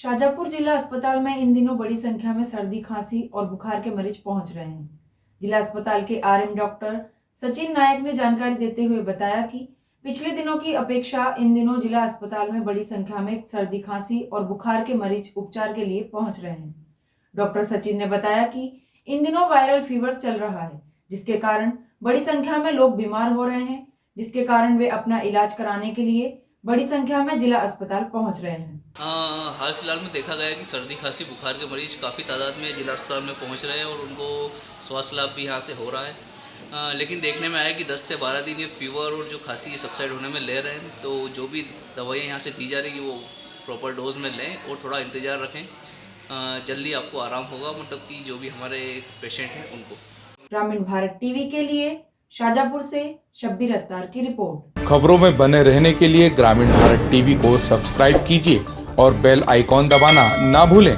शाजापुर जिला अस्पताल में इन दिनों बड़ी संख्या में सर्दी, खांसी और बुखार के मरीज पहुंच रहे हैं। जिला अस्पताल के आरएम डॉक्टर सचिन नायक ने जानकारी देते हुए बताया कि पिछले दिनों की अपेक्षा इन दिनों जिला अस्पताल में बड़ी संख्या में सर्दी, खांसी और बुखार के मरीज उपचार के लिए पहुंच रहे हैं। डॉक्टर सचिन ने बताया कि इन दिनों वायरल फीवर चल रहा है, जिसके कारण बड़ी संख्या में लोग बीमार हो रहे हैं, जिसके कारण वे अपना इलाज कराने के लिए बड़ी संख्या में जिला अस्पताल पहुंच रहे हैं। हाल फिलहाल में देखा गया है कि सर्दी, खांसी, बुखार के मरीज काफ़ी तादाद में जिला अस्पताल में पहुंच रहे हैं और उनको स्वास्थ्य लाभ भी यहाँ से हो रहा है। लेकिन देखने में आया कि 10 से 12 दिन ये फीवर और जो खांसी ये सबसाइड होने में ले रहे हैं, तो जो भी दवाइयाँ यहाँ से दी जा रही है वो प्रॉपर डोज में लें और थोड़ा इंतज़ार रखें। जल्दी आपको आराम होगा, मतलब कि जो भी हमारे पेशेंट हैं उनको। ग्रामीण भारत टीवी के लिए शाजापुर से शब्बीर अत्तार की रिपोर्ट। खबरों में बने रहने के लिए ग्रामीण भारत टीवी को सब्सक्राइब कीजिए और बेल आइकॉन दबाना ना भूलें।